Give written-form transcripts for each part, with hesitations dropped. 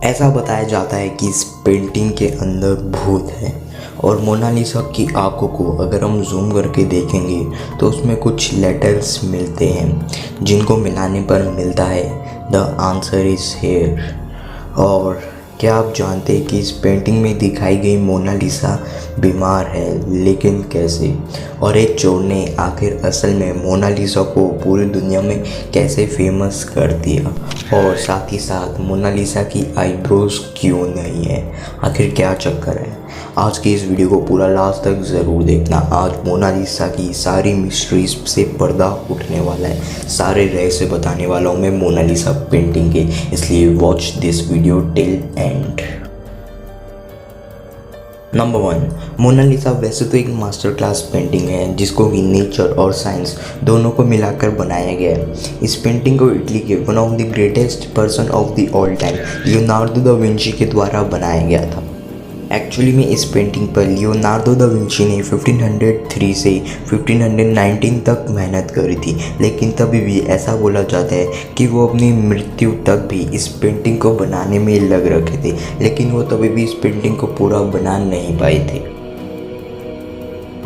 ऐसा बताया जाता है कि इस पेंटिंग के अंदर भूत है और मोनालिसा की आंखों को अगर हम जूम करके देखेंगे तो उसमें कुछ लेटर्स मिलते हैं जिनको मिलाने पर मिलता है द आंसर इज़ हेयर। और क्या आप जानते हैं कि इस पेंटिंग में दिखाई गई मोनालिसा बीमार है, लेकिन कैसे? और एक चोर ने आखिर असल में मोनालिसा को पूरी दुनिया में कैसे फेमस कर दिया? और साथ ही साथ मोनालिसा की आईब्रोज क्यों नहीं है? आखिर क्या चक्कर है? आज की इस वीडियो को पूरा लास्ट तक ज़रूर देखना। आज मोनालिसा की सारी मिस्ट्रीज से पर्दा उठने वाला है, सारे रहस्य बताने वाला हूँ मैं मोनालिसा पेंटिंग के, इसलिए watch this video till end. Number 1, Mona Lisa वैसे तो एक मास्टर क्लास पेंटिंग है जिसको भी नेचर और साइंस दोनों को मिलाकर बनाया गया है। इस पेंटिंग को इटली के one of the greatest person of the all time Leonardo da Vinci के द्वारा बनाया गया था। एक्चुअली में इस पेंटिंग पर लियोनार्डो दा विंची ने 1503 से 1519 तक मेहनत करी थी, लेकिन तभी भी ऐसा बोला जाता है कि वो अपनी मृत्यु तक भी इस पेंटिंग को बनाने में लग रखे थे, लेकिन वो तभी भी इस पेंटिंग को पूरा बना नहीं पाए थे।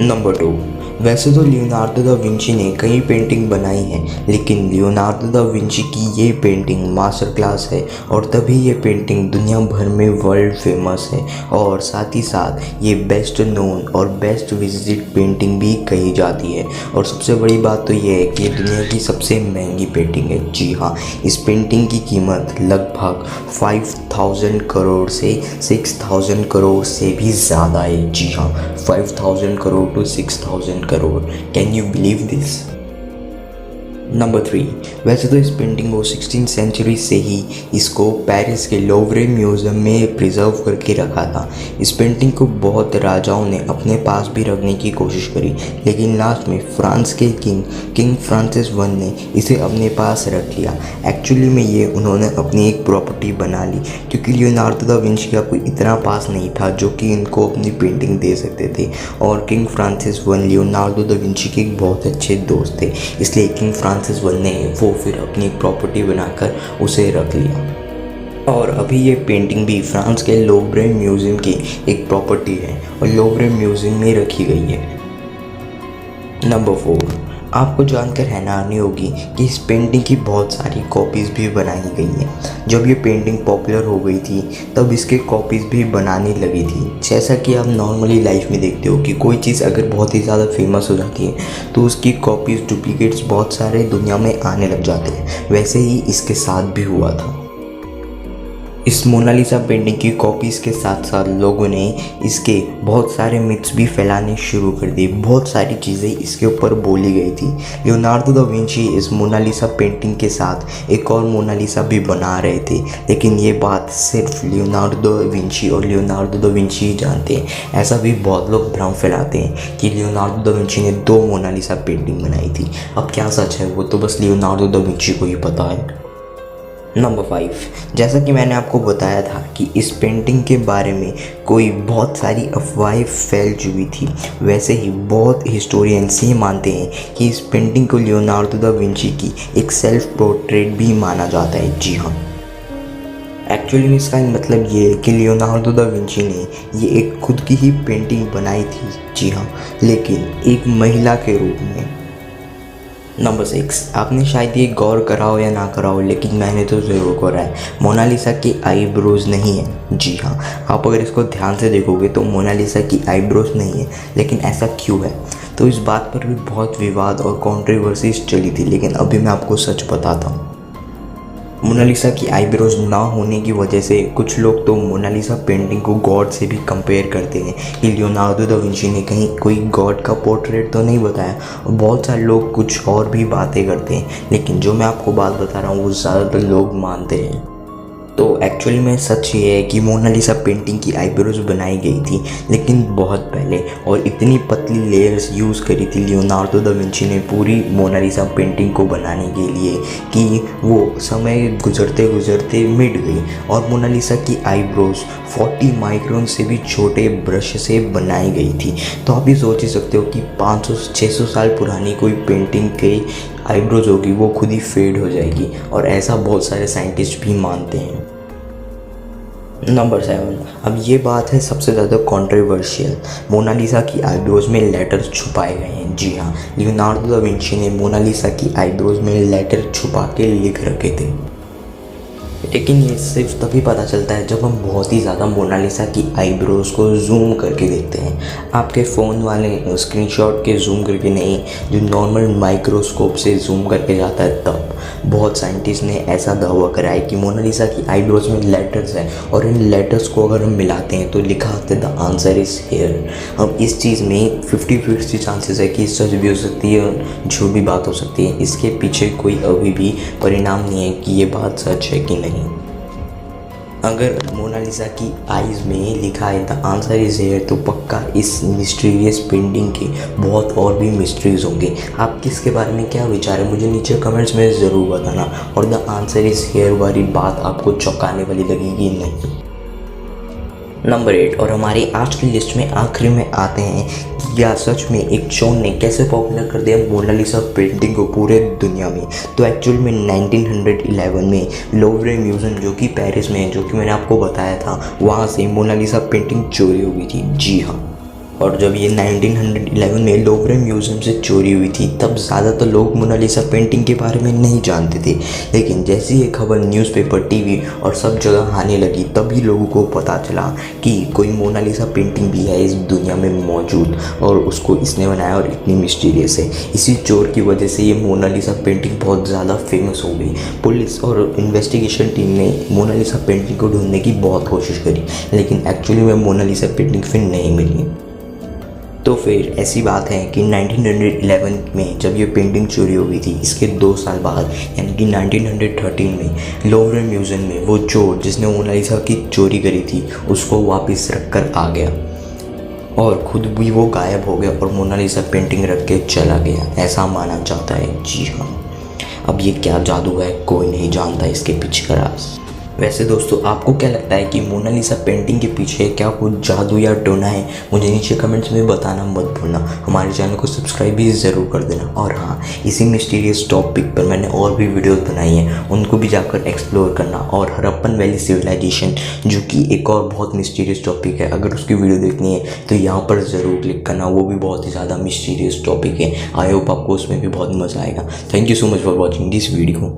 नंबर 2, वैसे तो लियोनार्डो दा विंची ने कई पेंटिंग बनाई हैं, लेकिन लियोनार्डो दा विंची की ये पेंटिंग मास्टर क्लास है और तभी ये पेंटिंग दुनिया भर में वर्ल्ड फेमस है और साथ ही साथ ये बेस्ट नोन और बेस्ट विजिट पेंटिंग भी कही जाती है। और सबसे बड़ी बात तो ये है कि ये दुनिया की सबसे महंगी पेंटिंग है। जी हाँ, इस पेंटिंग की कीमत लगभग 5000 करोड़ से 6000 करोड़ से भी ज़्यादा है। जी हाँ, 5000 crore to 6000 crore. Can you believe this? Number 3, वैसे तो इस पेंटिंग को 16th सेंचुरी से ही इसको पेरिस के लोवरे म्यूज़ियम में प्रिजर्व करके रखा था। इस पेंटिंग को बहुत राजाओं ने अपने पास भी रखने की कोशिश करी, लेकिन लास्ट में फ्रांस के किंग फ्रांसिस I ने इसे अपने पास रख लिया। एक्चुअली में ये उन्होंने अपनी एक प्रॉपर्टी बना ली, क्योंकि लियोनार्डो दा विंची का कोई इतना पास नहीं था जो कि इनको अपनी पेंटिंग दे सकते थे। और king Francis I Leonardo da Vinci के एक बहुत अच्छे दोस्त थे, इसलिए किंग फ्रांसिस I ने वो फिर अपनी एक प्रॉपर्टी बनाकर उसे रख लिया। और अभी ये पेंटिंग भी फ्रांस के लोवरे म्यूज़ियम की एक प्रॉपर्टी है और लोवरे म्यूज़ियम में रखी गई है। नंबर 4, आपको जानकर हैरानी होगी कि इस पेंटिंग की बहुत सारी कॉपीज़ भी बनाई गई हैं। जब ये पेंटिंग पॉपुलर हो गई थी तब इसके कॉपीज़ भी बनाने लगी थी। जैसा कि आप नॉर्मली लाइफ में देखते हो कि कोई चीज़ अगर बहुत ही ज़्यादा फेमस हो जाती है तो उसकी कॉपीज़, डुप्लीकेट्स बहुत सारे दुनिया में आने लग जाते हैं। वैसे ही इसके साथ भी हुआ था। इस मोनालिसा पेंटिंग की कॉपीज़ के साथ साथ लोगों ने इसके बहुत सारे मिथ्स भी फैलाने शुरू कर दिए। बहुत सारी चीज़ें इसके ऊपर बोली गई थी। लियोनार्डो दा विंची इस मोनालिसा पेंटिंग के साथ एक और मोनालिसा भी बना रहे थे, लेकिन ये बात सिर्फ लियोनार्डो दा विंची और लियोनार्डो दा विंची ही जानते हैं। ऐसा भी बहुत लोग भ्रम फैलाते हैं कि लियोनार्डो दा विंची ने 2 मोनालिसा पेंटिंग बनाई थी। अब क्या सच है वो तो बस लियोनार्डो दा विंची को ही पता है। नंबर 5, जैसा कि मैंने आपको बताया था कि इस पेंटिंग के बारे में कोई बहुत सारी अफवाहें फैल चुकी थी, वैसे ही बहुत हिस्टोरियंस ये मानते हैं कि इस पेंटिंग को लियोनार्डो दा विंची की एक सेल्फ पोर्ट्रेट भी माना जाता है। जी हाँ, एक्चुअली में इसका मतलब ये है कि लियोनार्डो दा विंची ने ये एक खुद की ही पेंटिंग बनाई थी। जी हाँ, लेकिन एक महिला के रूप में। नंबर 6, आपने शायद ये गौर करा हो या ना करा हो, लेकिन मैंने तो ज़रूर करा है। मोनालिसा की आईब्रोज नहीं है। जी हाँ, आप अगर इसको ध्यान से देखोगे तो मोनालिसा की आईब्रोज नहीं है, लेकिन ऐसा क्यों है? तो इस बात पर भी बहुत विवाद और कंट्रोवर्सीज चली थी, लेकिन अभी मैं आपको सच बताता हूँ। मोनालिसा की आईब्रोज ना होने की वजह से कुछ लोग तो मोनालिसा पेंटिंग को गॉड से भी कंपेयर करते हैं कि लियोनार्डो दा विंची ने कहीं कोई गॉड का पोर्ट्रेट तो नहीं बताया। और बहुत सारे लोग कुछ और भी बातें करते हैं, लेकिन जो मैं आपको बात बता रहा हूँ वो ज़्यादातर लोग मानते हैं। तो एक्चुअली में सच ये है कि मोनालिसा पेंटिंग की आईब्रोज बनाई गई थी, लेकिन बहुत पहले, और इतनी पतली लेयर्स यूज़ करी थी लियोनार्डो दा विंची ने पूरी मोनालिसा पेंटिंग को बनाने के लिए कि वो समय गुजरते गुजरते मिट गई। और मोनालिसा की आईब्रोज 40 माइक्रोन से भी छोटे ब्रश से बनाई गई थी। तो आप ये सोच ही सकते हो कि 500-600 साल पुरानी कोई पेंटिंग के आईब्रोज होगी वो खुद ही फेड हो जाएगी, और ऐसा बहुत सारे साइंटिस्ट भी मानते हैं। नंबर 7, अब ये बात है सबसे ज़्यादा कंट्रोवर्शियल। मोनालिसा की आईब्रोज में लेटर्स छुपाए गए हैं। जी हाँ, लियोनार्डो दा विंची ने मोनालिसा की आईब्रोज में लेटर छुपा के लिख रखे थे। लेकिन ये सिर्फ तभी पता चलता है जब हम बहुत ही ज़्यादा मोनालिसा की आईब्रोज को जूम करके देखते हैं। आपके फ़ोन वाले स्क्रीनशॉट के जूम करके नहीं, जो नॉर्मल माइक्रोस्कोप से जूम करके जाता है तब। बहुत साइंटिस्ट ने ऐसा दावा करा है कि मोनालिसा की आईब्रोज में लेटर्स हैं और इन लेटर्स को अगर हम मिलाते हैं तो लिखा आता है द आंसर इज़ हेयर। अब इस चीज़ में 50-50 चांसेस है कि सच भी हो सकती है और झूठ भी बात हो सकती है। इसके पीछे कोई अभी भी परिणाम नहीं है कि ये बात सच है कि नहीं। अगर मोनालिसा की आईज में लिखा है द आंसर इज हेयर तो पक्का इस मिस्टीरियस पेंटिंग के बहुत और भी मिस्ट्रीज होंगे। आप किसके बारे में क्या विचार है मुझे नीचे कमेंट्स में ज़रूर बताना। और द आंसर इज हेयर वाली बात आपको चौंकाने वाली लगेगी नहीं। नंबर 8 और हमारी आज की लिस्ट में आखिरी में आते हैं कि या सच में एक चोर ने कैसे पॉपुलर कर दिया मोनालिसा पेंटिंग को पूरे दुनिया में। तो एक्चुअल में 1911 में लोवरे म्यूजियम जो कि पेरिस में है, जो कि मैंने आपको बताया था, वहाँ से मोनालिसा पेंटिंग चोरी हो गई थी। जी हाँ, और जब ये 1911 में लोवरे म्यूज़ियम से चोरी हुई थी तब ज़्यादातर लोग मोनालिसा पेंटिंग के बारे में नहीं जानते थे। लेकिन जैसे ये खबर न्यूज़पेपर, टीवी और सब जगह आने लगी तभी लोगों को पता चला कि कोई मोनालिसा पेंटिंग भी है इस दुनिया में मौजूद और उसको इसने बनाया और इतनी मिस्टीरियस है। इसी चोर की वजह से ये मोनालिसा पेंटिंग बहुत ज़्यादा फेमस हो गई। पुलिस और इन्वेस्टिगेशन टीम ने मोनालिसा पेंटिंग को ढूंढने की बहुत कोशिश करी, लेकिन एक्चुअली में मोनालिसा पेंटिंग फिर नहीं मिली। तो फिर ऐसी बात है कि 1911 में जब ये पेंटिंग चोरी हो गई थी, इसके 2 साल बाद यानी कि 1913 में लोवरे म्यूज़ियम में वो चोर जिसने मोनालिसा की चोरी करी थी उसको वापस रख कर आ गया और खुद भी वो गायब हो गया और मोनालिसा पेंटिंग रख के चला गया, ऐसा माना जाता है। जी हाँ, अब ये क्या जादू है कोई नहीं जानता इसके पीछे का राज। वैसे दोस्तों आपको क्या लगता है कि मोनालिसा पेंटिंग के पीछे क्या कुछ जादू या टोना है? मुझे नीचे कमेंट्स में बताना मत भूलना। हमारे चैनल को सब्सक्राइब भी ज़रूर कर देना। और हाँ, इसी मिस्टीरियस टॉपिक पर मैंने और भी वीडियोस बनाई हैं, उनको भी जाकर एक्सप्लोर करना। और हड़प्पन वैली सिविलाइजेशन जो कि एक और बहुत मिस्टीरियस टॉपिक है, अगर उसकी वीडियो देखनी है तो यहाँ पर ज़रूर क्लिक करना। वो भी बहुत ही ज़्यादा मिस्टीरियस टॉपिक है। आई होप आपको उसमें भी बहुत मज़ा आएगा। Thank you so much for watching this video.